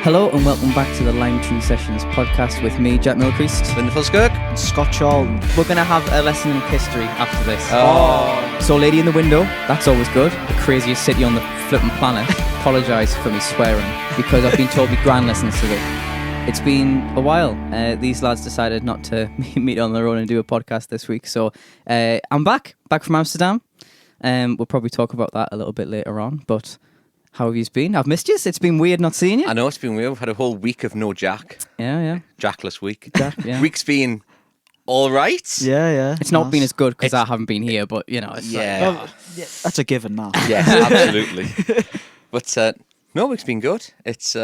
Hello and welcome back to the Lime Tree Sessions podcast with me, Jack Milcreast. Wonderful Skirk. And Scott Charlton. We're going to have a lesson in history after this. Oh. So Lady in the Window, that's always good. The craziest city on the flipping planet. Apologise for me swearing because I've been told my gran listens to it. It's been a while. These lads decided not to meet on their own and do a podcast this week. So I'm back from Amsterdam. We'll probably talk about that a little bit later on, but... How have you been? I've missed you. It's been weird not seeing you. I know it's been weird. We've had a whole week of no Jack. Yeah. Jackless week. Jack, yeah. Week's been all right. Yeah. It's not been as good because I haven't been here, but, you know. It's Yeah. That's a given now. Yes, absolutely. But no, week's been good. It's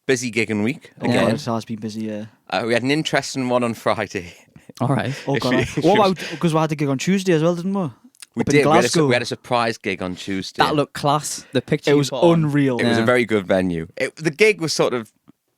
busy gigging week Oh, again. God, it has been busy, yeah. We had an interesting one on Friday. All right. Oh, God. What about, because we had a gig on Tuesday as well, didn't we? We Up in did. Glasgow. We had a surprise gig on Tuesday. That looked class. The picture It you was put on. unreal. It was a very good venue. The gig was sort of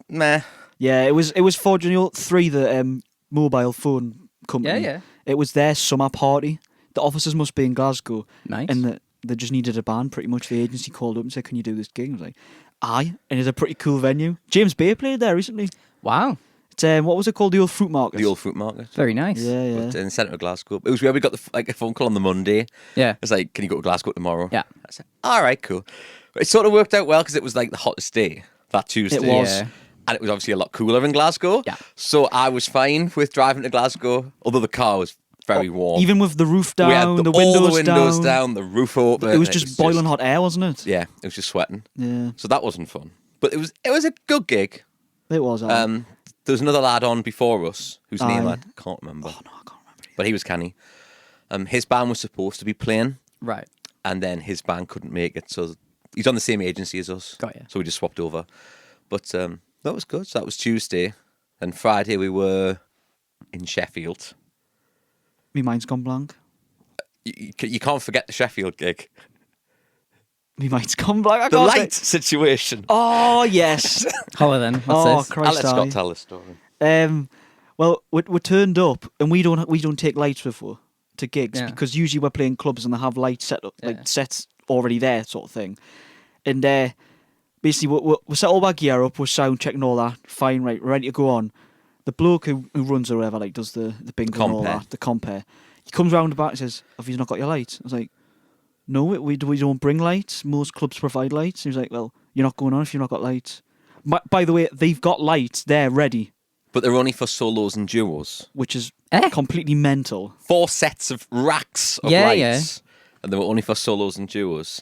meh. Yeah, it was for Three, the mobile phone company. Yeah. It was their summer party. The offices must be in Glasgow. Nice. And they just needed a band, pretty much. The agency called up and said, can you do this gig? I was like, aye. And it's a pretty cool venue. James Bay played there recently. Wow. It's, what was it called? The Old Fruit Market. The old fruit market. Very nice. Yeah. But in the centre of Glasgow. It was where we got a phone call on the Monday. Yeah. It's like, can you go to Glasgow tomorrow? Yeah. I said, all right, cool. It sort of worked out well because it was like the hottest day that Tuesday. It was. Yeah. And it was obviously a lot cooler in Glasgow. Yeah. So I was fine with driving to Glasgow, although the car was very warm. Even with the roof down, we had the all windows, the windows down, the roof open. It was just boiling hot air, wasn't it? Yeah, it was just sweating. Yeah. So that wasn't fun. But it was a good gig. It was. There was another lad on before us whose name Aye. I can't remember. Oh, no, I can't remember. But he was canny. His band was supposed to be playing. Right. And then his band couldn't make it, so he's on the same agency as us. Got ya. So we just swapped over. But that was good. So that was Tuesday. And Friday we were in Sheffield. My mind's gone blank. You can't forget the Sheffield gig. My mind's gone blank. I The can't light say- situation. Oh, yes. Hello then. What's Oh, this? Christ. I'll let Scott aye. tell the story. Well, we turned up and we don't take lights before to gigs Yeah. because usually we're playing clubs and they have lights set up, like Yeah. sets already there, sort of thing. And basically, we set all our gear up, we're sound checking all that, fine, right, ready to go on. The bloke who runs or whatever, like does the bingo and all compare. that, the compare. He comes round the back and says, "Have you not got your lights?" I was like, "No, we don't bring lights. Most clubs provide lights." He was like, "Well, you're not going on if you've not got lights." By the way, they've got lights there ready, But they're only for solos and duos. which is Eh? completely mental. 4 sets of racks of Yeah, lights. yeah. And they were only for solos and duos.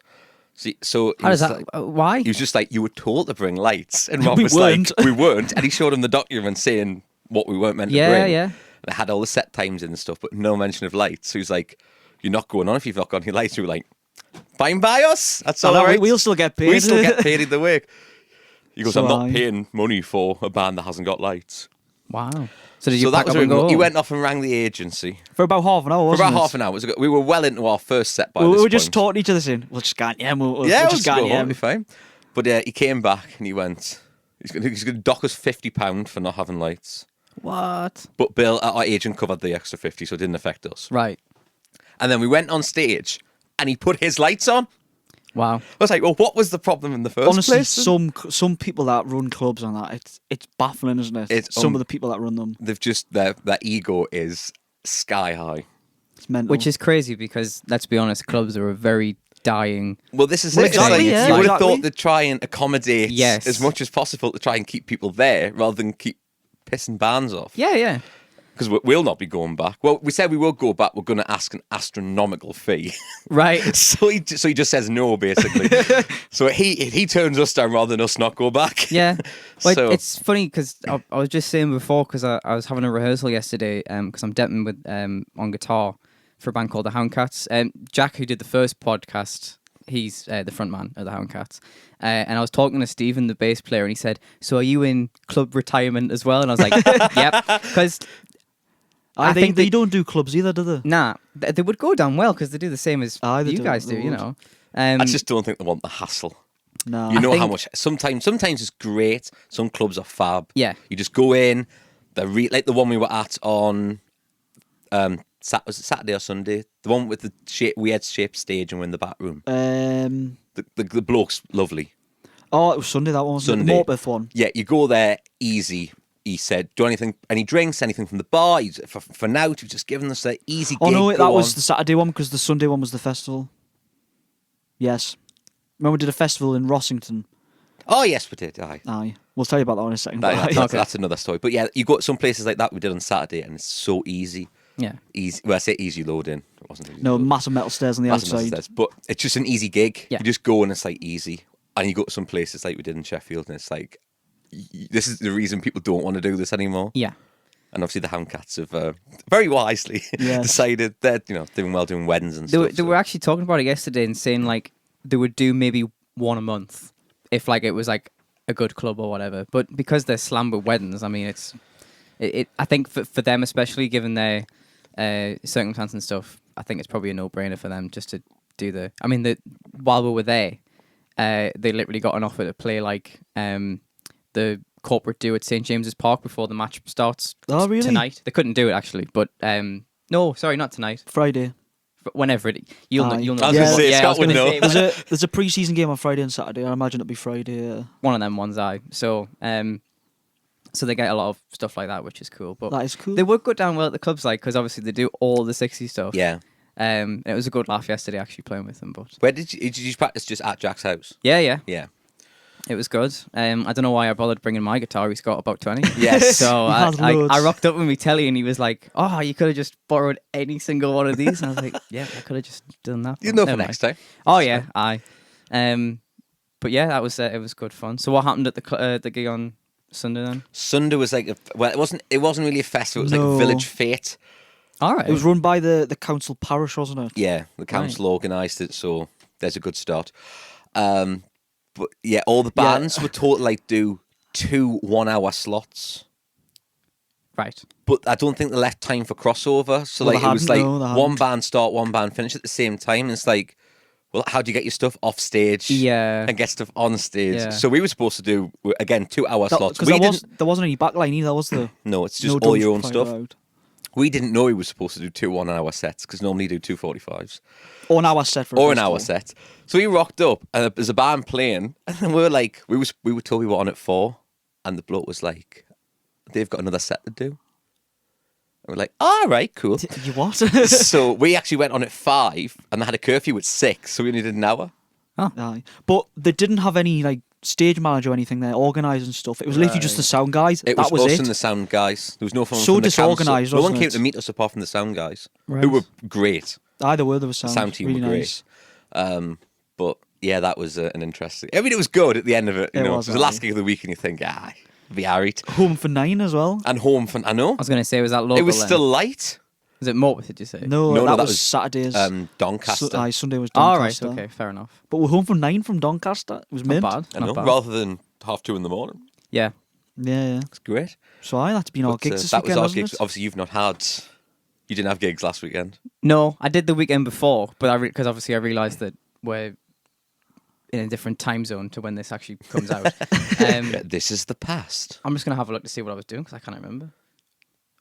So he How does was that... like- why? He was just like, you were told to bring lights. And Rob We was weren't. like, we weren't. And he showed him the document saying what we weren't meant to Yeah, bring. yeah. And it had all the set times in and stuff, but no mention of lights. So he's like, you're not going on if you've not got any lights. We were like, fine by us. That's all Oh, no, right. we'll still get paid. We still get paid in the week. He goes, So I'm not I- paying money for a band that hasn't got lights. Wow. So did you So that pack was up and really go He home? went off and rang the agency. For about half an hour, For wasn't about it? half an hour. It was good. We were well into our first set by We this were just point. talking each other saying, we'll just go, yeah, we'll Yeah, just let's go, go yeah. home, it'll be fine. But he came back and he went, he's going to dock us £50 for not having lights. What? But Bill, our agent, covered the extra 50, so it didn't affect us. Right. And then we went on stage and he put his lights on. Wow. I was like, well, what was the problem in the first Honestly, place? some people that run clubs and that, it's baffling, isn't it? It's, some of the people that run them. They've just, their ego is sky high. It's mental. Which is crazy because, let's be honest, clubs are a very dying... Well, this is Well, it. It's like, exactly, yeah, you would have exactly. thought they'd try and accommodate Yes. as much as possible to try and keep people there rather than keep pissing bands off. Yeah. Because we'll not be going back. Well, we said we will go back. We're going to ask an astronomical fee. Right. so he just says no, basically. So he turns us down rather than us not go back. Yeah. Well, So- it's funny because I was just saying before because I was having a rehearsal yesterday because I'm denting with on guitar for a band called the Houndcats. Jack, who did the first podcast, he's the front man of the Houndcats. And I was talking to Stephen, the bass player, and he said, "So are you in club retirement as well?" And I was like, "Yep," because I think they don't do clubs either, do they? nah, they would go down well because they do the same as Aye, they you do, guys they do, you would. know. I just don't think they want the hassle. No. You know how think- much. Sometimes it's great. Some clubs are fab. Yeah. You just go in. They're like the one we were at on. Was it Saturday or Sunday? The one with the weird shaped stage and we're in the back room. Um, The bloke's lovely. Oh, it was Sunday, that one, wasn't it? The Sunday. Morpeth one. Yeah, you go there easy. He said, do anything, any drinks, anything from the bar? For now, we've just given us an easy gig. Oh, no, that go was on. the Saturday one because the Sunday one was the festival. Yes. Remember we did a festival in Rossington? Oh, yes, we did. Aye. Aye. We'll tell you about that in a second. That's another story. But yeah, you go to some places like that we did on Saturday, and it's so easy. Yeah. Easy. Well, I say easy loading. It wasn't easy. No, loading. massive metal stairs on the Massive outside. stairs. But it's just an easy gig. Yeah. You just go and it's like easy. And you go to some places like we did in Sheffield, and it's like, this is the reason people don't want to do this anymore. Yeah. And obviously the Houndcats have very wisely Yes. decided that, doing well doing weddings and stuff. They were actually talking about it yesterday and saying like they would do maybe one a month if like it was like a good club or whatever. But because they're slammed with weddings, I mean, I think for them, especially given their circumstance and stuff, I think it's probably a no-brainer for them just to do while we were there, they literally got an offer to play like the corporate do at St James's Park before the match starts. Oh, really? Tonight. They couldn't do it actually, but no, sorry, not tonight. Friday. Whenever you'll know. I was Yeah, going to say, I was Scott would gonna know. say, There's a pre-season game on Friday and Saturday. I imagine it'll be Friday. one of them ones, so they get a lot of stuff like that, which is cool. But That is cool. they would go down well at the clubs, like because obviously they do all the 60s stuff. Yeah. It was a good laugh yesterday actually playing with them, but Where did you practice? Just at Jack's house? yeah, Yeah. it was good. I don't know why I bothered bringing my guitar. He's got about 20. Yes. So He has loads. I rocked up with me telly, and he was like, "Oh, you could have just borrowed any single one of these." And I was like, "Yeah, I could have just done that." You but know for never next mind. time. Oh yeah, aye. But yeah, that was it was good fun. So what happened at the gig on Sunday then? Sunday was like, it wasn't really a festival. It was like No. a village fete. All right. It was run by the council parish, wasn't it? Yeah, the council organised it, so there's a good start. But yeah, all the bands were taught to like do 2 1-hour slots. right. But I don't think they left time for crossover. So Well, like they it was hadn't, like no, they one hadn't. band start, one band finish at the same time. And it's like, well, how do you get your stuff off stage? Yeah. And get stuff on stage? Yeah. So we were supposed to do again 2-hour slots. Because there wasn't any backline either, was there? No, it's just No all drums your own fired stuff. out. We didn't know we were supposed to do 2 1-hour sets because normally you do 2 45s. Or an hour set for a Or an festival. hour set. So we rocked up and there's a band playing, and then we were like, we were told we were on at 4, and the bloke was like, they've got another set to do. And we're like, all right, cool. You what? So we actually went on at 5, and they had a curfew at 6, so we only did an hour. Aye. But they didn't have any like stage manager or anything there organising stuff. It was literally just the sound guys. It that was was us it. and the sound guys. There was no fun So from the council. disorganised, No one wasn't came it? to meet us apart from the sound guys, Right. who were great. Either way, there was sound. Sound team really were nice. great. But yeah, that was an interesting. I mean, it was good at the end of it. You It know, was, it was the last aye. gig of the week, and you think, be alright. Home for 9 as well. And home for I know I was gonna say, was that local? it was then? still light. Was it Morpeth? Did you say? No, No, that that was was, Saturdays. Doncaster. Sunday was All right. Doncaster. Okay. Fair enough. But we're home from 9 from Doncaster. It was Not mint. bad. I know, Not bad. rather than 2:30 in the morning. Yeah. Yeah. It's great. So that's been our But, gigs this that was weekend, our hasn't gigs. it? Obviously, you didn't have gigs last weekend. No, I did the weekend before, but because obviously I realised that we're in a different time zone to when this actually comes out. This is the past. I'm just gonna have a look to see what I was doing because I can't remember.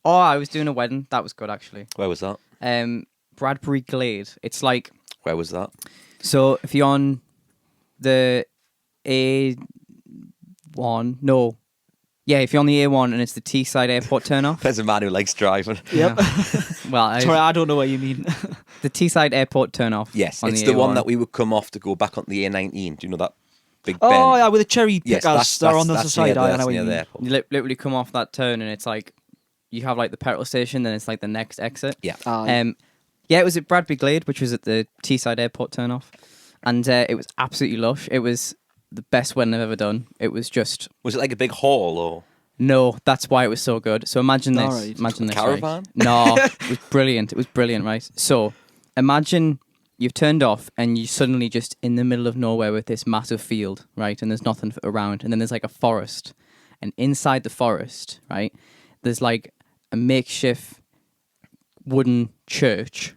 Oh, I was doing a wedding. That was good actually. Where was that? Bradbury Glade. It's like Where was that? so if you're on the A1, no, yeah, if you're on the A1 and it's the Teesside Airport turnoff. There's a man who likes driving. Yep. Well, Sorry, I don't know what you mean. the Teesside Airport turnoff. Yes, on it's the one A1. that we would come off to go back on the A19. Do you know that big Oh, bend? yeah, with the cherry Yes, pickers. They're on the other side. I know what near you the mean. airport. You literally come off that turn and it's like you have like the petrol station, then it's like the next exit. Yeah. Yeah, it was at Bradbury Glade, which was at the Teesside Airport turnoff, and it was absolutely lush. It was the best wedding I've ever done. It was just Was it like a big hall or no. That's why it was so good. So imagine this. Alright. Imagine this. Caravan? Right? No, it was brilliant. It was brilliant, right? So imagine you've turned off and you're suddenly just in the middle of nowhere with this massive field, right? And there's nothing around, and then there's like a forest, and inside the forest, right, there's like a makeshift wooden church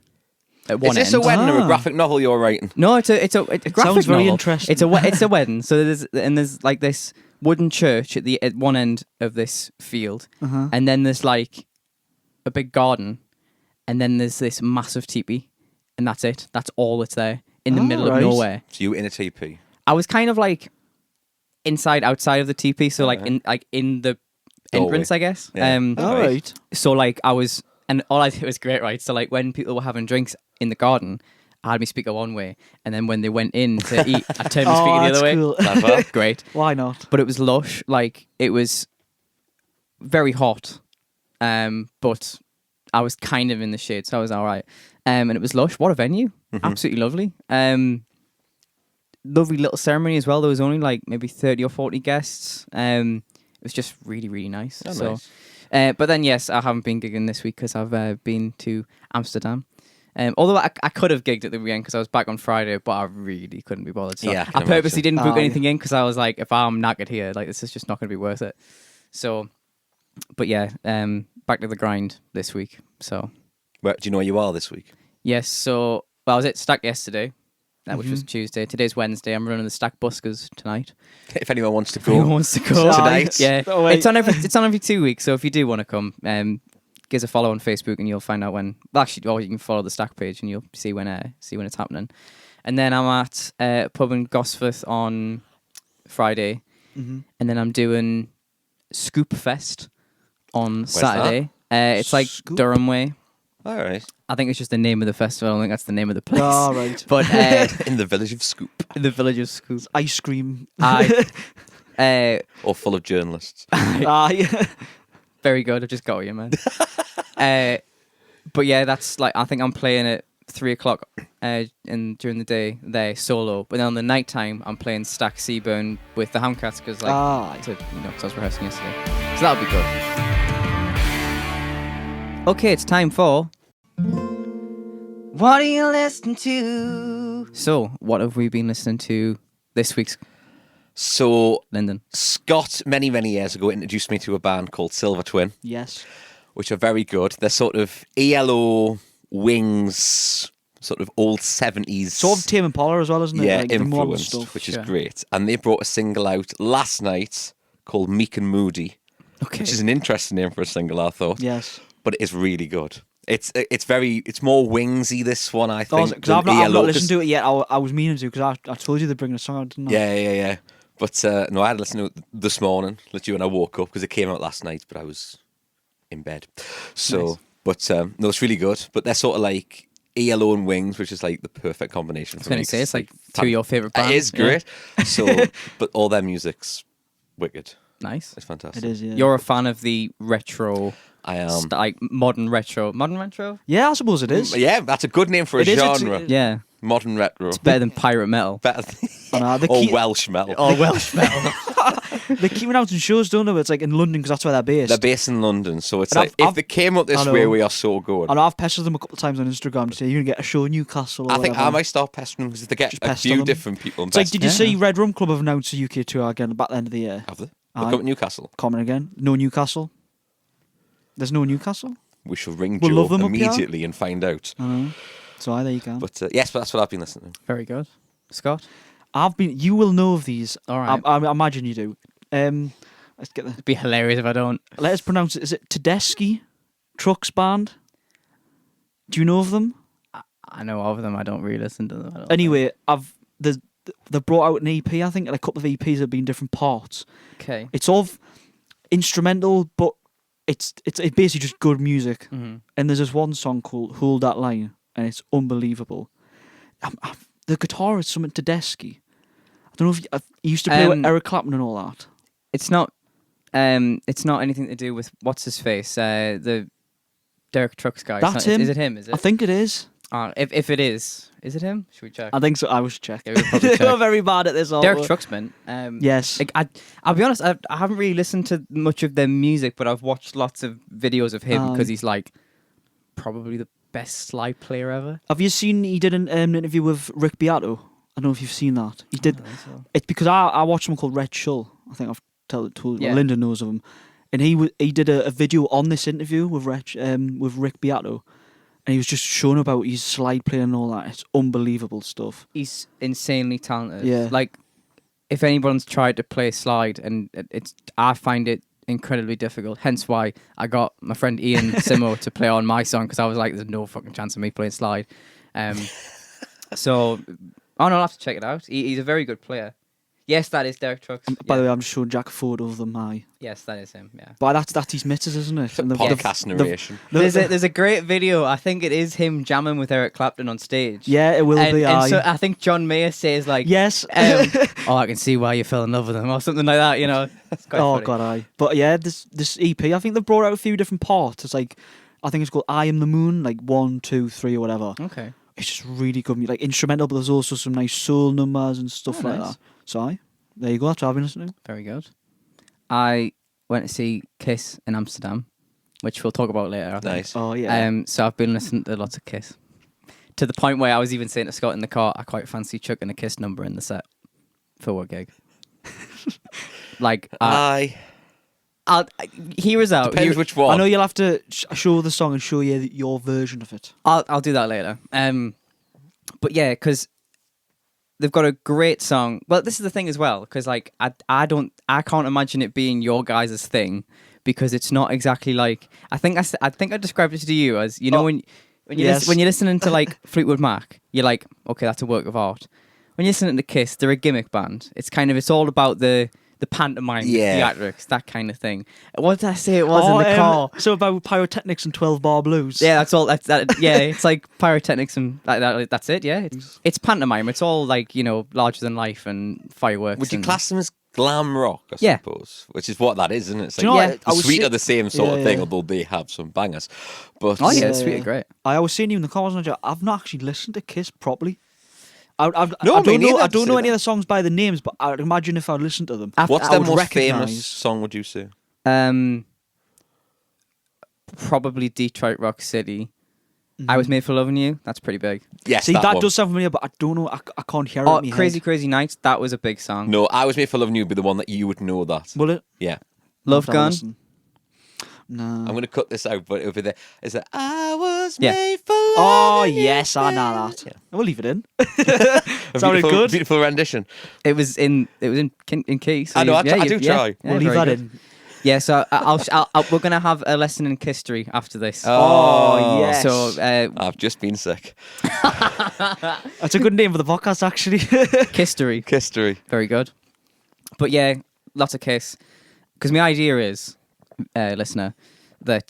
at one is this end. a wedding or a Ah. graphic novel you're writing? No, it's a graphic sounds very novel. interesting. It's a wedding. So there's like this wooden church at one end of this field, Uh-huh. and then there's like a big garden, and then there's this massive teepee, and that's it. That's all that's there in the Oh, middle of right. nowhere. So you in a TP? I was kind of like, inside, outside of the TP. So like Alright. in the Doorway. entrance, I guess. Yeah. All Right. right. So like I was, and all I did was great, right? So like when people were having drinks in the garden, I had my speaker one way, and then when they went in to eat, I turned my speaker the that's other way. cool. Clever. Great, Why not? but it was lush. Like it was very hot, but I was kind of in the shade, so I was all right. And it was lush. What a venue! Absolutely lovely. Lovely little ceremony as well. There was only like maybe 30 or 40 guests. It was just really nice. Oh, so, nice. but then yes, I haven't been gigging this week because I've been to Amsterdam. Although I could have gigged at the weekend because I was back on Friday, but I really couldn't be bothered. So Yeah, I I can purposely imagine. didn't book Oh, anything in because I was like, if I'm knackered here, like this is just not going to be worth it. So, but yeah, back to the grind this week. So Where, do you know where you are this week? yes, so well, I was at Stack yesterday, which was Tuesday. Today's Wednesday. I'm running the Stack Buskers tonight. If anyone wants to If anyone go wants to go tonight. yeah, Oh, wait. it's on every 2 weeks. So if you do want to come, give us a follow on Facebook and you'll find out when. Well, actually, or you can follow the Stack page and you'll see when it's happening. And then I'm at pub in Gosforth on Friday, and then I'm doing Scoop Fest on Saturday. It's like Scoop? Durham Way. All right. I think it's just the name of the festival. I don't think that's the name of the place. All right. But In the village of Scoop. in the village of Scoop. Ice cream. Or full of journalists. Yeah. Very good. I've just got you, man. But yeah, that's like I think I'm playing at 3:00 during the day there solo. But then on the night time, I'm playing Stack Seaburn with the Houndcats because like because I was rehearsing yesterday. So that'll be good. Okay, it's time for. What are you listening to? So, what have we been listening to this week's So Lyndon? Scott, many years ago, introduced me to a band called Silver Twin, Yes. which are very good. They're sort of ELO Wings, sort of old 70s. Sort of Tame Impala as well, isn't it? Yeah, Like the modern influenced, stuff. which Sure. is great. And they brought a single out last night called Meek and Moody, Okay. which is an interesting name for a single, I thought. Yes. But it is really good. It's more Wingsy, this one, I think. Because I've not 'cause- listened to it yet. I was meaning to because I told you they're bringing a song out, didn't I? Yeah. But no, I had to listen to it this morning, literally when I woke up, because it came out last night, but I was in bed. So, Nice. but no, it's really good. But they're sort of like ELO and Wings, which is like the perfect combination I was for going me. to say, it's like two of your favourite bands. It is great. So, but all their music's wicked. Yeah. Nice. It's fantastic. It is. Yeah. You're a fan of the retro, I am. like modern retro? Modern retro? Yeah, I suppose it is. Yeah, that's a good name for a It is, it's- genre. Yeah. Modern retro. It's better than pirate metal. Better the or key- Welsh metal. Or Welsh metal. They're keeping out in shows, don't they? It's like in London because that's where they're based. They're based in London, so it's And like if they came up this I know. way, we are so good. And I've pestered them a couple of times on Instagram to say you're gonna get a show in Newcastle. Or I think whatever. I might start pestering them because they get Just a pester few them. different people. And It's like, pester did you Yeah. see Red Rum Club have announced a UK tour again at the end of the year? Have they? Aye. Look up at Newcastle. Comment again. No Newcastle. There's no Newcastle. We shall ring We'll love Joe them up here. immediately and find out. I know. So there you go. But yes, but that's what I've been listening to. Very good. Scott? I've been. You will know of these. All right. I imagine you do. Let's get the. It'd be hilarious if I don't. Let us pronounce it. Is it Tedeschi Trucks Band? Do you know of them? I know of them. I don't really listen to them. I don't Anyway, they brought out an EP. I think and a couple of EPs have been different parts. think. Okay. It's of instrumental, but it's basically just good music. Mm-hmm. And there's this one song called "Hold That Line," and it's unbelievable. The guitar is something Tedeschi. I don't know if you used to play with Eric Clapton and all that. It's not anything to do with what's his face, the Derek Trucks guy. That's him. Is it him? Is it? I think it is. If it is it him? Should we check? I think so. I was check. Yeah, we'll probably We're check. very bad at this. Derek Trucksman. Yes. Like, I'll be honest. I haven't really listened to much of their music, but I've watched lots of videos of him because he's like probably the best slide player ever. Have you seen? He did an interview with Rick Beato. I don't know if you've seen that. He did. I don't think so. It's because I watched someone called Red Shull. I think I've told Yeah. Linda knows of him, and he did a video on this interview with Rick Beato, and he was just showing about his slide playing and all that. It's unbelievable stuff. He's insanely talented. Yeah. Like, if anyone's tried to play slide, and I find it incredibly difficult. Hence why I got my friend Ian Simo to play on my song because I was like, "There's no fucking chance of me playing slide." So, I'll have to check it out. He's a very good player. Yes, that is Derek Trucks. By the way, I'm just showing Jack a photo of them. Aye. Yes, that is him. Yeah. But that's his missus, isn't it? And Podcast narration. There's a great video. I think it is him jamming with Eric Clapton on stage. Yeah, it will be. And Aye. so I think John Mayer says like, yes. oh, I can see why you fell in love with him, or something like that. You know. It's quite Oh funny. god, aye. But yeah, this EP, I think they've brought out a few different parts. It's like, I think it's called "I Am the Moon," like 1, 2, 3 or whatever. Okay. It's just really good, like instrumental, but there's also some nice soul numbers and stuff like nice. that. So aye, there you go. That's what I've been listening to. Very good. I went to see Kiss in Amsterdam, which we'll talk about later. I think. Nice. Oh yeah. So I've been listening to lots of Kiss, to the point where I was even saying to Scott in the car, I quite fancy chucking a Kiss number in the set for a gig. Like, I'll hear us out. Depends which one. I know you'll have to show the song and show you your version of it. I'll do that later. But yeah, because they've got a great song. Well, this is the thing as well, because like I can't imagine it being your guys' thing, because it's not exactly like I think I described it to you as, you know, when yes. when you're listening to like Fleetwood Mac, you're like, okay, that's a work of art. When you're listening to Kiss, they're a gimmick band. It's all about the pantomime, the theatrics, that kind of thing. What did I say it was in the car? So about pyrotechnics and 12-bar blues. Yeah, that's all. Yeah, it's like pyrotechnics and that. That's it. Yeah, it's pantomime. It's all like, you know, larger than life and fireworks. Would you class them as glam rock, I suppose? Which is what that is, isn't it? It's Do you like, know the what? Sweet are the same sort of thing, yeah. although they have some bangers. But Oh yeah, Sweet are great. I was seeing you in the car, wasn't I? I've not actually listened to Kiss properly. I No, don't me know. neither, I don't know say any that. of the songs by the names, but I'd imagine if I listened to them, what's I their would most famous recognise- song, would you say? Probably Detroit Rock City. I Was Made for Loving You. That's pretty big. Yes, See, that that one. does sound familiar, but I don't know. I can't hear it. Oh, in my Crazy head. Crazy Nights. That was a big song. No, I Was Made for Loving You would be the one that you would know that. Will it? Yeah. Love I'll have to have a Gun. listen. No. I'm going to cut this out, but it'll be there. Is it I was Yeah. made for loving Oh you, yes, I know baby. that. Yeah. We'll leave it in. A Sounded beautiful, good. beautiful rendition. It was in key. So I know, I do yeah, try. yeah, We'll leave very that good. in. Yeah, so we're gonna have a lesson in history after this. Oh, yes. So I've just been sick. That's a good name for the podcast, actually. history, History. very good. But yeah, lots of Kiss. Because my idea is, listener, that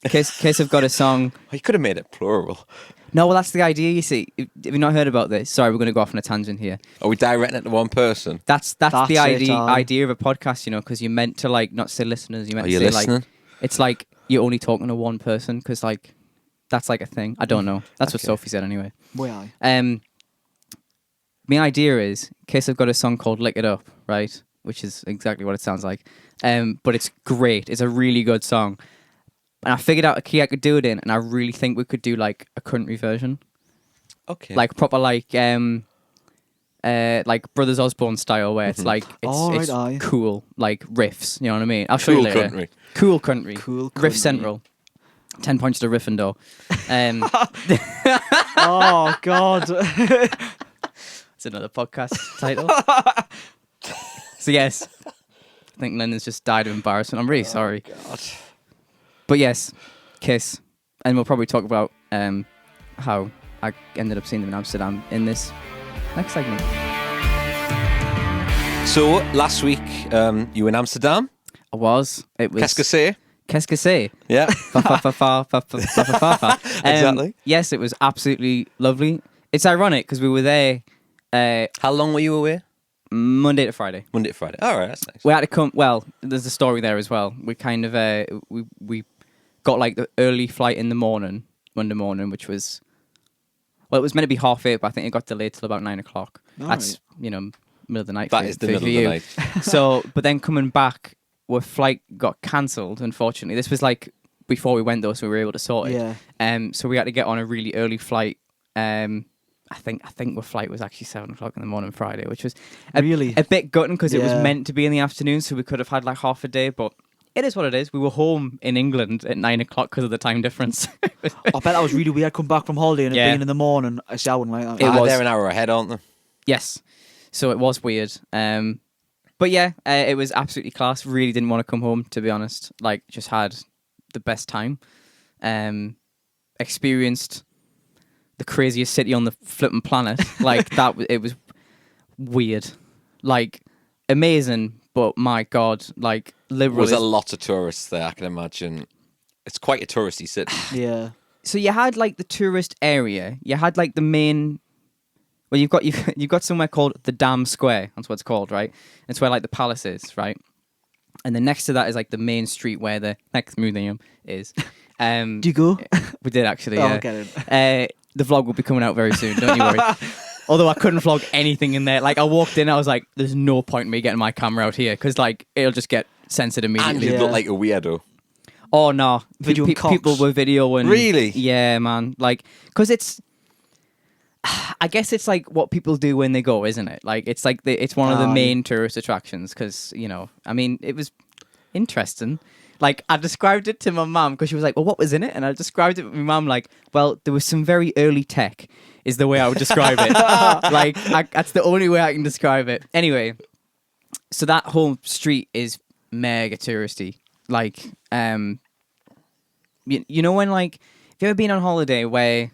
Kiss have got a song. Oh, you could have made it plural. No, well, that's the idea. You see, have you not heard about this? Sorry, we're going to go off on a tangent here. Are we directing it to one person? That's That's the it, idea of a podcast, you know, because you're meant to like not say listeners. You're meant Are to you say listening? like it's like you're only talking to one person, because like that's like a thing. I don't know. That's what Okay. Sophie said anyway. Boy, aye. My idea is Kiss have got a song called "Lick It Up," right? Which is exactly what it sounds like. But it's great. It's a really good song. And I figured out a key I could do it in, and I really think we could do like a country version, Okay. like proper like Brothers Osborne style, where it's like Oh, right, it's aye. cool, like riffs. You know what I mean? I'll show you Cool later. country. Cool country. Cool country. Riff Central. 10 points to Riffindor. Oh God. It's another podcast title. So yes, I think Lennon's just died of embarrassment. I'm really sorry. God. But yes, Kiss, and we'll probably talk about how I ended up seeing them in Amsterdam in this next segment. So, last week, you were in Amsterdam. I was. It was. Qu'est-ce que c'est? Qu'est-ce que c'est? Yeah. Exactly. Yes, it was absolutely lovely. It's ironic because we were there How long were you away? Monday to Friday. Monday to Friday. All right, that's nice. We had to come. Well, there's a story there as well. We kind of we got like the early flight in the morning, Monday morning, which was it was meant to be 8:30, but I think it got delayed till about 9 o'clock. All That's middle of the night. That for, is the for, middle for of you. the night. So, but then coming back, our flight got cancelled. Unfortunately, this was like before we went though, so we were able to sort it. Yeah. So we had to get on a really early flight. I think our flight was actually 7 o'clock in the morning Friday, which was Really? a bit gutting because it was Yeah. meant to be in the afternoon, so we could have had like half a day. But it is what it is. We were home in England at 9 o'clock because of the time difference. I bet that was really weird. Come back from holiday and it Yeah. being in the morning. I see, I wouldn't like that. It was. They're an hour ahead, aren't they? Yes, so it was weird. But yeah, it was absolutely class. Really didn't want to come home, to be honest. Like, just had the best time. Experienced the craziest city on the flipping planet. Like that, it was weird. like amazing, but my God, like Liverpool. Was a lot of tourists there, I can imagine. It's quite a touristy city. Yeah. So you had like the tourist area. You had like the main. Well, you've got somewhere called the Dam Square. That's what it's called, right? It's where like the palace is, right? And then next to that is like the main street where the next museum is. Do you go? We did actually. Oh, Yeah. get it. The vlog will be coming out very soon. Don't you worry. Although I couldn't vlog anything in there. Like I walked in, I was like, "There's no point in me getting my camera out here because like it'll just get censored And immediately." you Yeah. look like a weirdo. Oh no, Videoing cocks. people were videoing. Really? Yeah, man. Like, because it's. I guess it's like what people do when they go, isn't it? Like it's like it's one of the Aye. main tourist attractions because I mean, it was interesting. Like I described it to my mum because she was like, "Well, what was in it?" And I described it to my mum like, "Well, there was some very early tech," is the way I would describe it. Like that's the only way I can describe it. Anyway, so that whole street is mega touristy. Like, you know when like, have you ever been on holiday where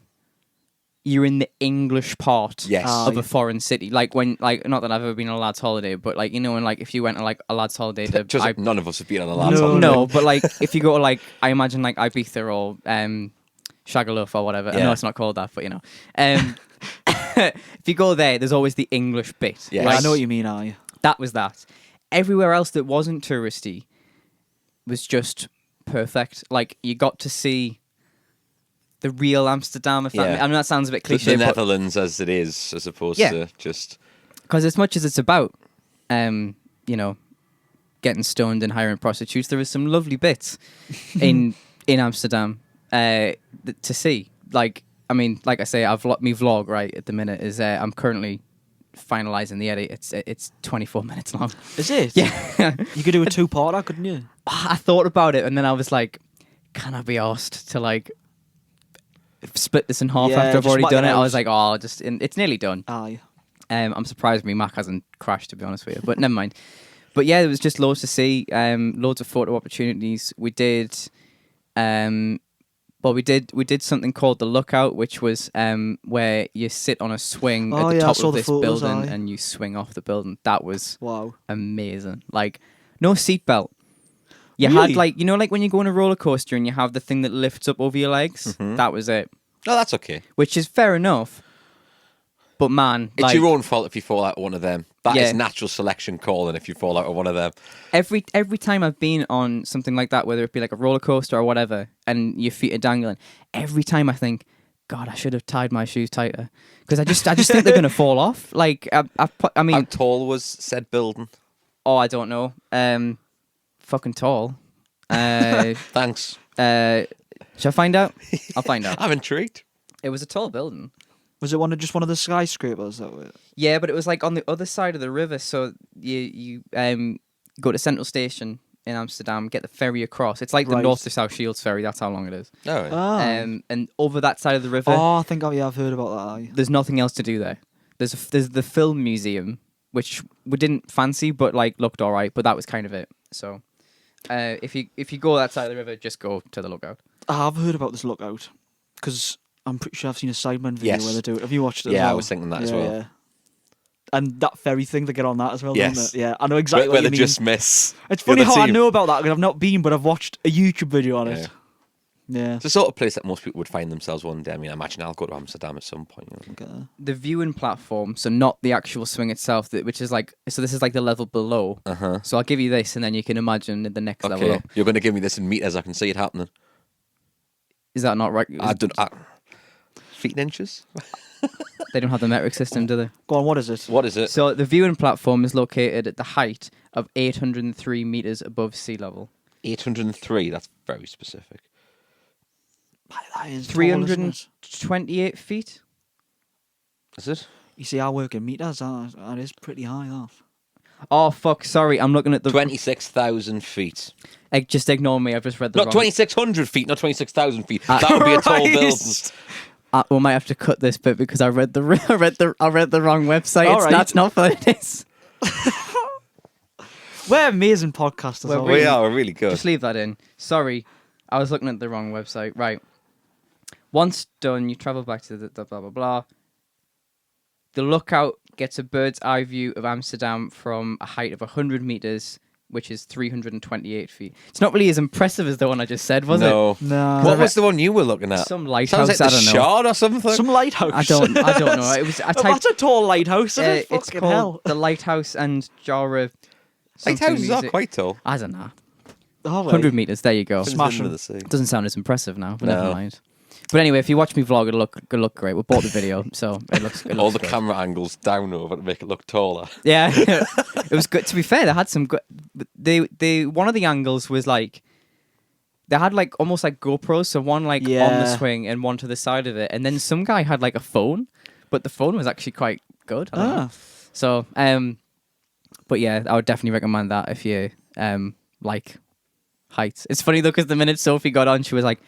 you're in the English part Yes. of a foreign city? Like when, like, not that I've ever been on a lad's holiday, but like, when like if you went on like a lad's holiday to, Just none of us have been on a last No, holiday. no, but like if you go to like, I imagine like Ibiza or Shagaluf or whatever. I Yeah. know it's not called that, but if you go there, there's always the English bit. Yes. Yeah, I right? know what you mean, aye. That was that. Everywhere else that wasn't touristy was just perfect. Like you got to see the real Amsterdam. If that, Yeah. I mean that sounds a bit The cliche, but Netherlands as it is, as opposed Yeah. to just... because as much as it's about, getting stoned and hiring prostitutes, there is some lovely bits in Amsterdam to see. Like, I mean, like I say, me vlog right at the minute is I'm currently finalising the edit. It's 24 minutes long. Is it? Yeah. You could do a two-parter, couldn't you? I thought about it and then I was like, can I be asked to like split this in half Yeah, after I've just already whack done it it? I out. was like, oh, it's nearly done. Aye. I'm surprised my Mac hasn't crashed, to be honest with you, but never mind. But yeah, there was just loads to see, loads of photo opportunities. We did, we did something called the Lookout, which was where you sit on a swing Oh, at the yeah, I top saw of the this photos, building aye. and you swing off the building. That was Wow. amazing. Like, no seatbelt. You Really? had like, like when you go on a roller coaster and you have the thing that lifts up over your legs. That was it, No, that's okay. which is fair enough. But man, It's like, your own fault if you fall out of one of them. That is Yeah. natural selection calling if you fall out of one of them. every time I've been on something like that, whether it be like a roller coaster or whatever, and your feet are dangling, every time I think, God, I should have tied my shoes tighter because I just think they're gonna fall off. Like I How mean, tall was said building? oh, I don't know, fucking tall. Thanks. Shall I find out? I'll find out. I'm intrigued. It was a tall building. Was it just one of the skyscrapers that were? Yeah, but it was like on the other side of the river. So you go to Central Station in Amsterdam, get the ferry across. It's like the Right. North to South Shields ferry. That's how long it is. No. And over that side of the river, Oh, I think I've heard about that. Aye. there's nothing else to do there. There's the film museum, which we didn't fancy, but like looked all right. But that was kind of it. So if you go that side of the river, just go to the Lookout. I have heard about this Lookout because I'm pretty sure I've seen a Sidemen video Yes. where they do it. Have you watched it? as Yeah, I well? was thinking that as well. Yeah. And that ferry thing, they get on that as well, Yes. don't they? Yeah, I know exactly Where what they you mean. just miss. It's the funny other how I team. know about that because I've not been, but I've watched a YouTube video on it. Yeah. Yeah. It's the sort of place that most people would find themselves one day. I mean, I imagine I'll go to Amsterdam at some point. Okay. The viewing platform, so not the actual swing itself, which is like, so this is like the level below. Uh-huh. So I'll give you this, and then you can imagine the next level Okay. up. You're going to give me this in meters. I can see it happening. Is that not right? I don't... feet and inches? They don't have the metric system, do they? Go on, what is it? What is it? So the viewing platform is located at the height of 803 meters above sea level. 803. That's very specific. That is tall, isn't it? 328 feet. Is it? You see, I work in meters. That is pretty high, that. Oh fuck! Sorry, I'm looking at the. 26,000 feet. Just ignore me. I've just read the Not wrong. 2,600 feet, not 26,000 feet. That would be a tall Christ. building. We might have to cut this bit because I read the I read the wrong website. All right. That's not what it is. We're amazing podcasters. We're aren't We we? are really good. Just leave that in. Sorry, I was looking at the wrong website. Right. Once done, you travel back to the blah blah blah. The Lookout gets a bird's eye view of Amsterdam from a height of 100 meters, which is 328 feet. It's not really as impressive as the one I just said, was it? No. No. What was the one you were looking at? Some lighthouse. Sounds like I the don't know. Shard or something. Some lighthouse. I don't know. It was. I Oh, typed. that's a tall lighthouse, isn't it? It's Fucking called hell. the Lighthouse and Jara. something Lighthouses are music. quite tall. I don't know. Oh, right. 100 meters. There you go. Smash Into 'em. the sea. Doesn't sound as impressive now, but No. never mind. But anyway, if you watch me vlog, it'll look great. We bought the video, so it looks. All the great. camera angles down over to make it look taller. Yeah, it was good. To be fair, they had some good. They one of the angles was like they had like almost like GoPros, so one like on the Yeah. swing and one to the side of it, and then some guy had like a phone, but the phone was actually quite good. I don't know. So but yeah, I would definitely recommend that if you like heights. It's funny though because the minute Sophie got on, she was like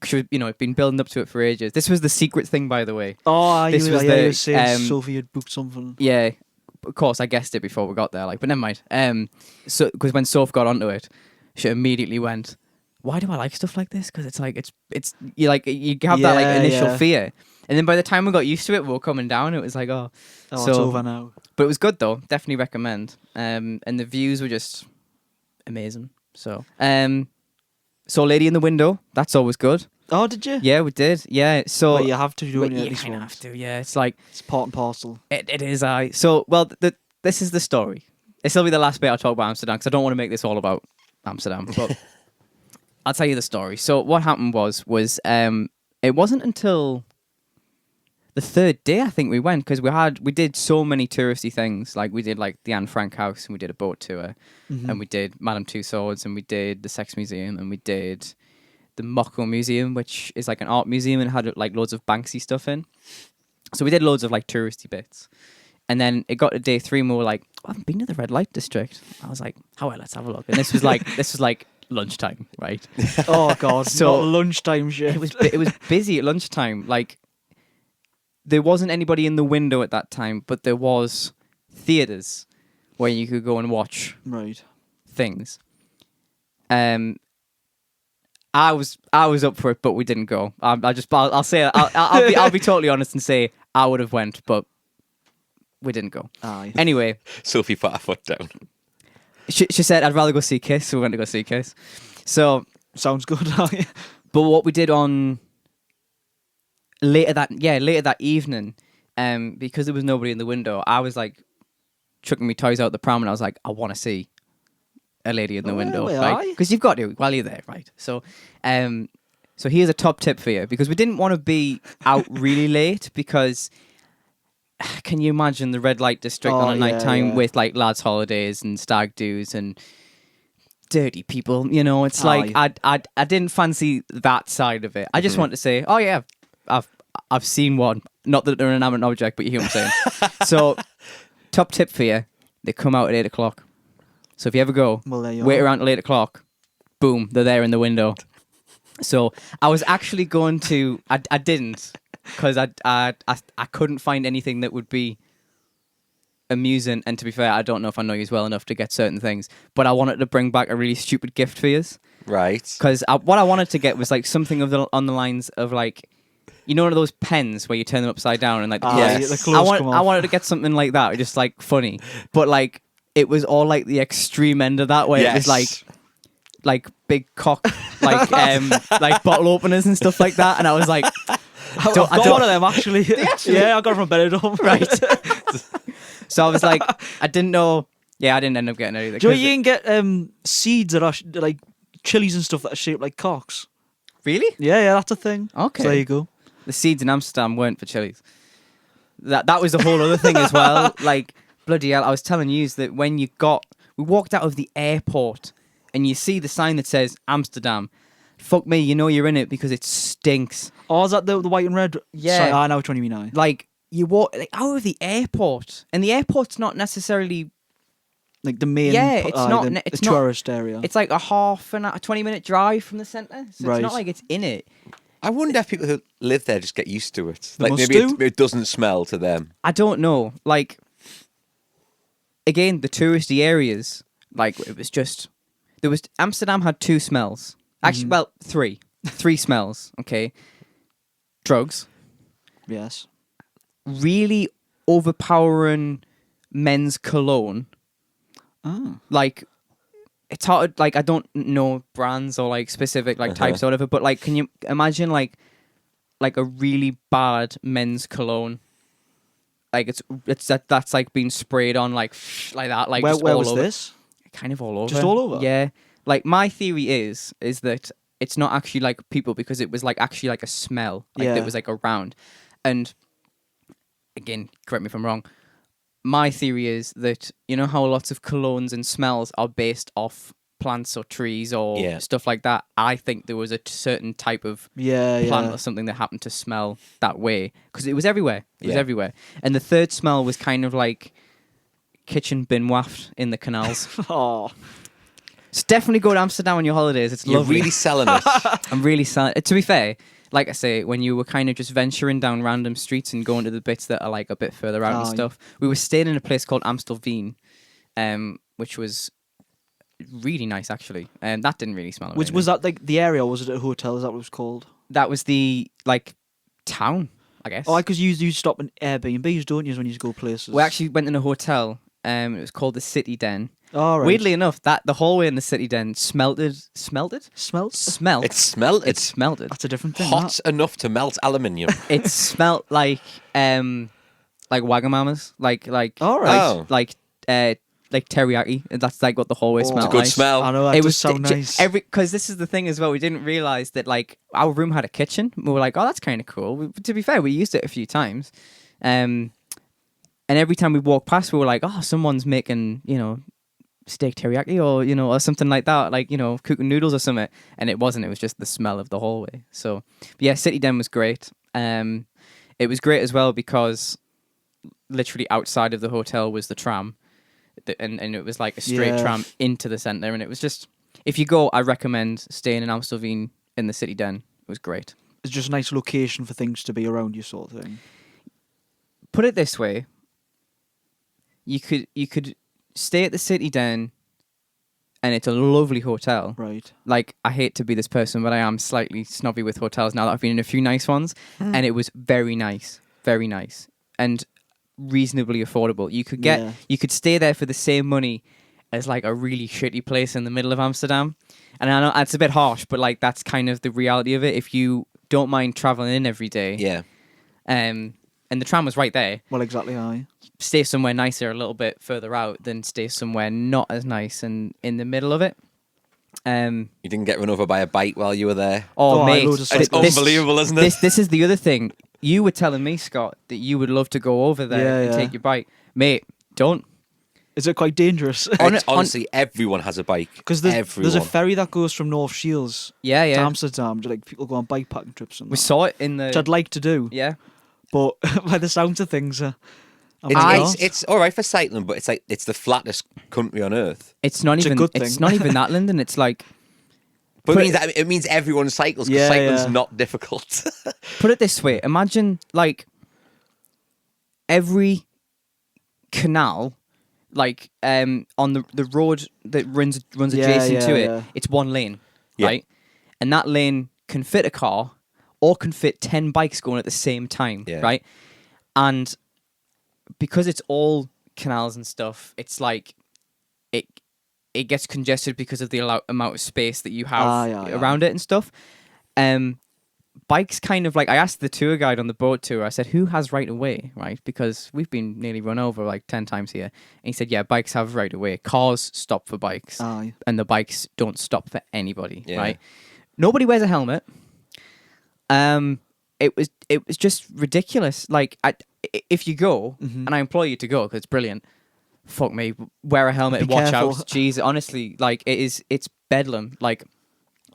she was, been building up to it for ages. This was the secret thing, by the way. Oh, This you was were the, saying Sophie had booked something. Yeah, of course, I guessed it before we got there. But never mind. So because when Soph got onto it, she immediately went, "Why do I like stuff like this? Because it's like it's you have that like Yeah, initial yeah. fear, and then by the time we got used to it, we were coming down. It was like Oh, So- it's over now. but it was good though. Definitely recommend. And the views were just amazing. So saw Lady in the Window. That's always good. Oh, did you? Yeah, we did. Yeah. So Well, you have to do well, it at you least kinda once. have to. Yeah, it's like. It's part and parcel. It is. So, well, this is the story. This will be the last bit I'll talk about Amsterdam because I don't want to make this all about Amsterdam. But I'll tell you the story. So what happened was it wasn't until the third day I think we went because we did so many touristy things. Like we did like the Anne Frank house and we did a boat tour and we did Madame Tussauds and we did the Sex Museum and we did the Mocco Museum, which is like an art museum and had like loads of Banksy stuff in. So we did loads of like touristy bits. And then it got to day 3 and we were like, I haven't been to the red light district. I was like, oh well, let's have a look. And this was like lunchtime, right? Oh God! So- Not lunchtime shit. It was busy at lunchtime. Like there wasn't anybody in the window at that time, but there was theaters where you could go and watch right. things. I was up for it, but we didn't go. I'll say I'll be totally honest and say I would have went, but we didn't go. Aye. Anyway, Sophie put her foot down. she said I'd rather go see Kiss, so we went to go see Kiss. So, Sounds good. Aye. but what we did on later that evening, because there was nobody in the window, I was like chucking my toys out the pram, and I was like, I want to see a lady in the window, well, right? aye. Because you've got to while you're there, right? So, so here's a top tip for you because we didn't want to be out really late because. Can you imagine the red light district on a night time with like lads' holidays and stag do's and dirty people? It's like I didn't fancy that side of it. I just want to say, oh yeah, I've seen one. Not that they're an inanimate object, but you hear what I'm saying. So, top tip for you: they come out at 8:00. So if you ever go, Well, there you wait are. around till 8:00. Boom, they're there in the window. So I was actually going to. I didn't. Because I couldn't find anything that would be amusing, and to be fair, I don't know if I know you well enough to get certain things. But I wanted to bring back a really stupid gift for you. Right. Because what I wanted to get was like something on the lines of like, one of those pens where you turn them upside down and like Yes. The clothes come off. I wanted to get something like that, just like funny, but like it was all like the extreme end of that, where it was like big cock, like like bottle openers and stuff like that, and I was like. I've got one of them actually. actually? Yeah, I got it from Benidorm. Right. So I was like, I didn't know. Yeah, I didn't end up getting anything. Do you can get seeds that are like chilies and stuff that are shaped like cocks? Really? Yeah, that's a thing. Okay. So there you go. The seeds in Amsterdam weren't for chilies. That was the whole other thing as well. Like, bloody hell, I was telling you that when we walked out of the airport and you see the sign that says Amsterdam, fuck me, you're in it because it stinks. Oh, is that the white and red? Yeah. Sorry, I know which one you mean now. Like, you walk out of the airport, and the airport's not necessarily. Like the main, Yeah, it's not- the it's not- tourist area. It's like a 20-minute drive from the centre, so Right. it's not like it's in it. I wonder if people who live there just get used to it. They Like must maybe do. it doesn't smell to them. I don't know. Like, again, the touristy areas, like it was just Amsterdam had 2 smells. Actually, well, 3. 3 smells. Okay, drugs, yes. really overpowering men's cologne. Oh. Like, it's hard. Like, I don't know brands or like specific like types or whatever. But like, can you imagine like a really bad men's cologne? Like that's like being sprayed on like that. Like Where just all was over. this? Kind of all over. Just all over? Yeah. Like, my theory is that it's not actually like people, because it was like actually like a smell. Like, Yeah. that was like around. And again, correct me if I'm wrong. My theory is that, you know how lots of colognes and smells are based off plants or trees or Yeah. stuff like that? I think there was a certain type of Yeah, plant yeah. or something that happened to smell that way, because it was everywhere. It was Yeah. everywhere. And the third smell was kind of like kitchen bin waft in the canals. Oh, So definitely go to Amsterdam on your holidays. It's You're lovely. really selling it. I'm really sad. To be fair, like I say, when you were kind of just venturing down random streets and going to the bits that are like a bit further out and Oh, stuff, we were staying in a place called Amstelveen, which was really nice actually. And that didn't really smell. was that like the area, or was it a hotel? Is that what it was called? That was the like town, I guess. Oh, because you stop in Airbnbs, don't you, when you go places? We actually went in a hotel. It was called the City Den. Oh, right. Weirdly enough, that the hallway in the City Den smelt. Smelt? It smelled. It smelled. That's a different thing. Hot enough to melt aluminium. It smelt like Wagamamas, like All right. like teriyaki. And that's like what the hallway smelled It's a good like. smell. I know, that does sound nice. Because this is the thing as well. We didn't realize that like our room had a kitchen. We were like, oh, that's kind of cool. To be fair, we used it a few times, and every time we walked past, we were like, oh, someone's making steak teriyaki or something like that, like cooking noodles or something. And it wasn't. It was just the smell of the hallway. So but yeah, City Den was great. It was great as well because literally outside of the hotel was the tram. And it was like a straight tram into the centre, and it was just, if you go, I recommend staying in Amstelveen in the City Den. It was great. It's just a nice location for things to be around you, sort of thing. Put it this way, you could stay at the City Den, and it's a lovely hotel. Right. Like, I hate to be this person, but I am slightly snobby with hotels now that I've been in a few nice ones, and it was very nice, and reasonably affordable. You could stay there for the same money as like a really shitty place in the middle of Amsterdam. And I know it's a bit harsh, but like that's kind of the reality of it. If you don't mind traveling in every day, Yeah. and the tram was right there, Well, exactly. Aye. stay somewhere nicer a little bit further out than stay somewhere not as nice and in the middle of it. You didn't get run over by a bike while you were there. Oh, mate, loads of It's cyclists. unbelievable, isn't it? This is the other thing. You were telling me, Scott, that you would love to go over there and take your bike. Mate, don't. Is it quite dangerous? Honestly, everyone has a bike. Because there's a ferry that goes from North Shields to Amsterdam. Like, people go on bikepacking trips and We that, saw it in the... which I'd like to do. Yeah. But by the sounds of things, It's all right for cycling, but it's the flattest country on earth. It's not It's a even... good It's thing. not even that, Lyndon. It's like... But it means everyone cycles, because cycling's not difficult. Put it this way. Imagine, like, every canal, like, on the road that runs adjacent to it, it's one lane, right? And that lane can fit a car or can fit 10 bikes going at the same time, right? And because it's all canals and stuff, it's like it gets congested because of the amount of space that you have around it and stuff. Bikes kind of like, I asked the tour guide on the boat tour, I said, who has right of way, right? Because we've been nearly run over like 10 times here. And he said, yeah, bikes have right of way. Cars stop for bikes, and the bikes don't stop for anybody, right? Nobody wears a helmet. It was just ridiculous. Like, if you go, and I implore you to go because it's brilliant, fuck me, wear a helmet and watch careful. out. Jeez, honestly, like it's bedlam. Like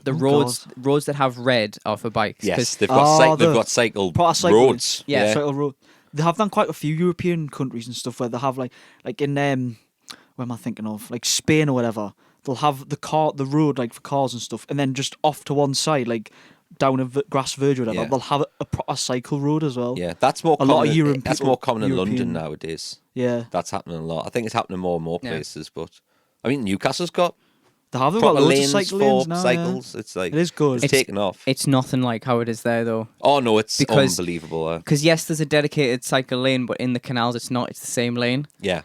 the roads that have red are for bikes. Yes, they've got cycle roads. Yeah. Cycle road. They have done quite a few European countries and stuff where they have like in where am I thinking of? Like Spain or whatever. They'll have the road like for cars and stuff, and then just off to one side, like down a grass verge or whatever, they'll have a proper cycle road as well. Yeah, that's more common. Lot of European That's more common in European- London nowadays. Yeah, That's happening a lot. I think it's happening more and more places, but I mean Newcastle's got They have got proper loads lanes of cycle for lanes now. cycles. It's like It is good. It's taken off. It's nothing like how it is there, though. Oh no, it's Because- unbelievable. Because yes, there's a dedicated cycle lane, but in the canals, it's not. It's the same lane. Yeah,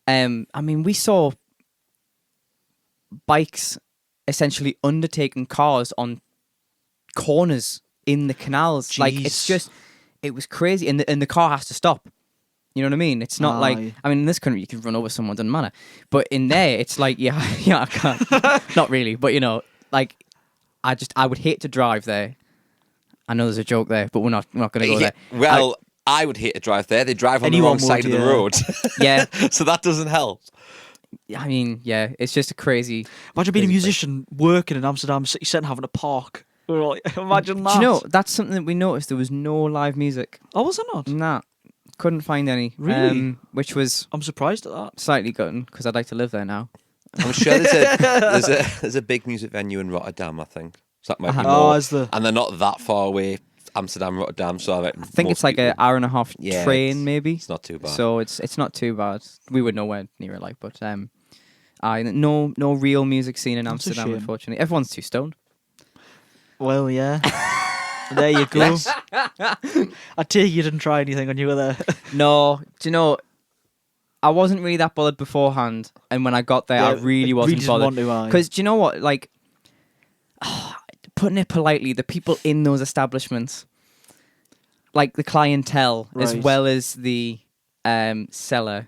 I mean, we saw bikes essentially undertaking cars on corners in the canals. Like it's Jeez. just, it was crazy, and the car has to stop. You know what I mean? It's not like, Aye. I mean, in this country you can run over someone, doesn't matter. But in there, it's like, yeah, I can't. Not really, but you know, like, I would hate to drive there. I know there's a joke there, but we're not going to go there. Well, I would hate to drive there. They drive on the Anyone wrong side would, of the yeah. road, Yeah, so that doesn't help. I mean, yeah, it's just a crazy. Imagine being a crazy place. musician working in Amsterdam city centre having a park. We're like, imagine that. Do you know, that's something that we noticed. There was no live music. Oh, was there not? Nah, couldn't find any. Really? Which was I'm surprised at that. slightly gutting because I'd like to live there now. I'm sure there's a big music venue in Rotterdam. I think so that might be Oh, more, is there? and they're not that far away. Amsterdam, Rotterdam. So I I think it's like an hour and a half Yeah, train, maybe. It's not too bad. So it's not too bad. We were nowhere near it, like, but no real music scene in That's a Amsterdam, shame. unfortunately. Everyone's too stoned. Well, yeah. There you go. Yes. I take you didn't try anything when you were there. No, do you know? I wasn't really that bothered beforehand, and when I got there, I really wasn't didn't bothered. want to, aye. Because do you know what? Like, putting it politely, the people in those establishments, like the clientele, as Right. well as the seller,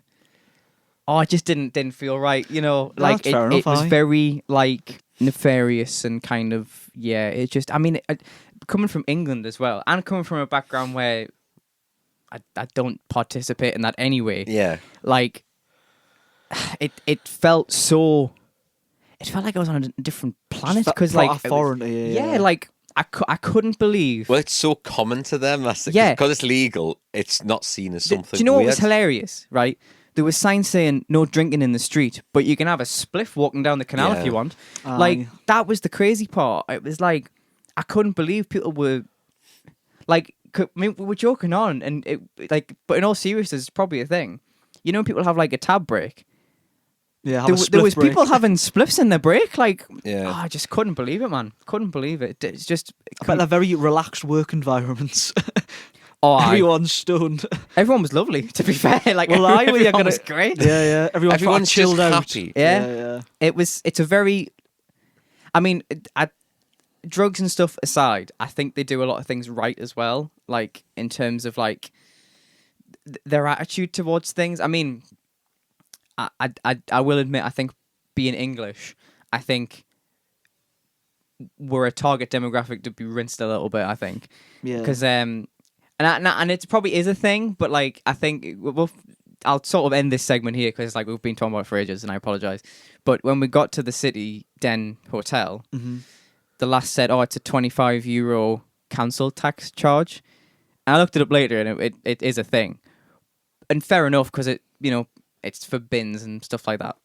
it just didn't feel right. You know, like That's fair it enough, was aye. very like nefarious and kind of It just, I mean, coming from England as well, and coming from a background where I don't participate in that anyway. Yeah. Like, it felt so. It felt like I was on a different planet because, like, it was- foreign to you, yeah, like I couldn't believe. Well, it's so common to them. That's Yeah. because it's legal. It's not seen as Do something. you know what weird. was hilarious? Right, there was signs saying no drinking in the street, but you can have a spliff walking down the canal Yeah. if you want. Aye. Like that was the crazy part. It was like I couldn't believe people were like. I mean, we were joking on, and it like, but in all seriousness, it's probably a thing. You know, when people have like a tab break. Yeah, have There, a there was split break. people having spliffs in their break. Like, Yeah. I just couldn't believe it, man. Couldn't believe it. It's just. But they're very relaxed work environments. Aye. Everyone's stoned. Everyone was lovely, to be fair. Like, Well, aye, well, you're everyone gonna- was great. Yeah. Everyone's Everyone's chilled just out. happy. Yeah. It's a very. I mean, drugs and stuff aside, I think they do a lot of things right as well. Like in terms of like their attitude towards things. I mean, I will admit, I think being English, I think we're a target demographic to be rinsed a little bit. I think. Yeah. Because and it probably is a thing, but like I think I'll sort of end this segment here because like we've been talking about it for ages, and I apologize. But when we got to the City Den Hotel, the last said, "Oh, it's a €25 council tax charge." And I looked it up later, and it is a thing, and fair enough because it's for bins and stuff like that.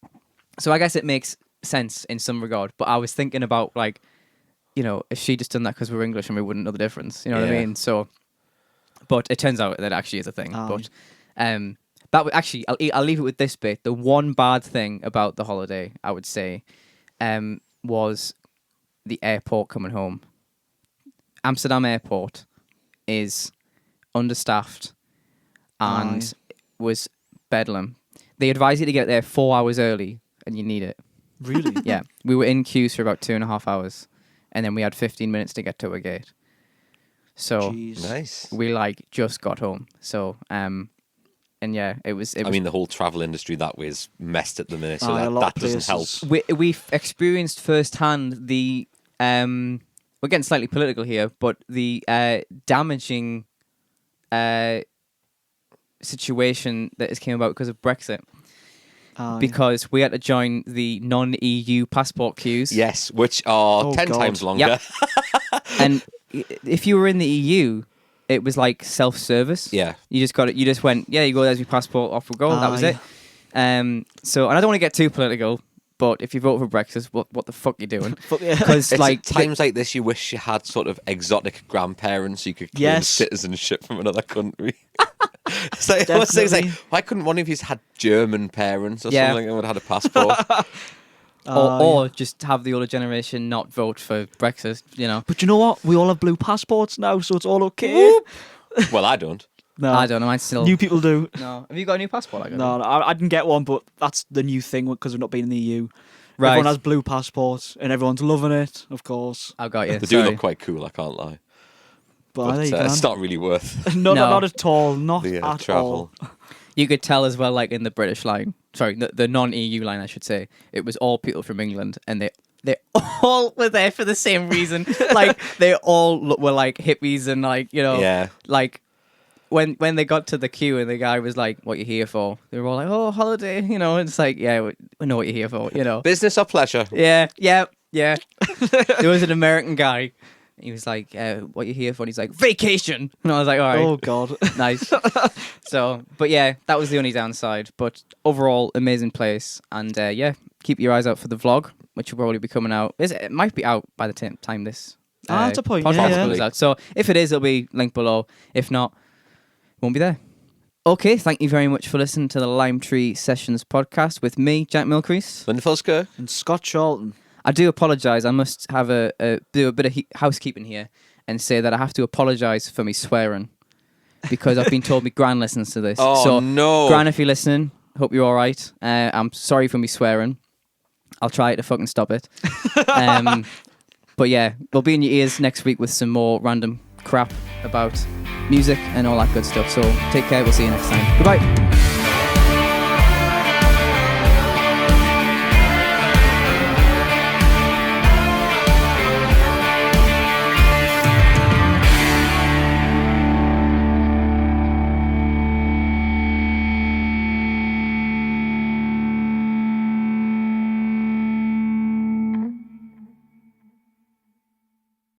So I guess it makes sense in some regard. But I was thinking about like, if she just done that because we're English and we wouldn't know the difference, you know what I Yeah. mean? So, but it turns out that actually is a thing. Aye. But that would actually, I'll leave it with this bit. The one bad thing about the holiday, I would say, was the airport coming home. Amsterdam airport is understaffed and was bedlam. They advise you to get there 4 hours early, and you need it. Really? Yeah, we were in queues for about 2.5 hours, and then we had 15 minutes to get to a gate. So Jeez. Nice. we just got home. So and yeah, it was. I mean, the whole travel industry that way is messed at the minute, so Aye, a lot that of doesn't help. places. we've experienced firsthand the we're getting slightly political here, but the damaging situation that has came about because of Brexit. Aye. Because we had to join the non-EU passport queues. Yes, which are Oh, 10 God. times longer. Yep. And if you were in the EU, it was like self-service. Yeah. You just got it. You just went, yeah, you go, there's your passport, off we go. That was Aye. it. So, and I don't want to get too political, but if you vote for Brexit, what the fuck you doing? Fuck yeah. Because It's like at times like this, you wish you had sort of exotic grandparents so you could claim Yes. citizenship from another country. It's like, it's like, Definitely. why couldn't one of you had German parents or Yeah. something and would have had a passport? or just have the older generation not vote for Brexit, you know. But you know what? We all have blue passports now, so it's all okay. Well, I don't. No, I don't know, mine's still... new people do. No. Have you got a new passport? No, I didn't get one, but that's the new thing because we've not been in the EU. Right. Everyone has blue passports, and everyone's loving it, of course. I've got you. They do look quite cool, I can't lie. But there you go. It's not really worth No, not at all. Not the at travel. all. You could tell as well, like in the British line, sorry, the non-EU line, I should say, it was all people from England, and they all were there for the same reason. Like they all were like hippies and like, you know, Yeah. like when they got to the queue and the guy was like, "What you here for?" They were all like, "Oh, holiday," you know. And it's like, yeah, we know what you're here for, you know. Business or pleasure? Yeah. There was an American guy. He was like, "What you here for?" And he's like, "Vacation." And I was like, "All right." Oh, God. Nice. So, but yeah, that was the only downside. But overall, amazing place. And yeah, keep your eyes out for the vlog, which will probably be coming out. It might be out by the time this That's a point. podcast Yeah. comes out. So if it is, it'll be linked below. If not, it won't be there. Okay, thank you very much for listening to the Lime Tree Sessions podcast with me, Jack Milcrease. Linda Fusker. And Scott Charlton. I do apologise. I must have do a bit of housekeeping here and say that I have to apologise for me swearing because I've been told my gran listens to this. Oh, so, no. Gran, if you're listening, hope you're all right. I'm sorry for me swearing. I'll try to fucking stop it. But yeah, we'll be in your ears next week with some more random crap about music and all that good stuff. So take care. We'll see you next time. Goodbye.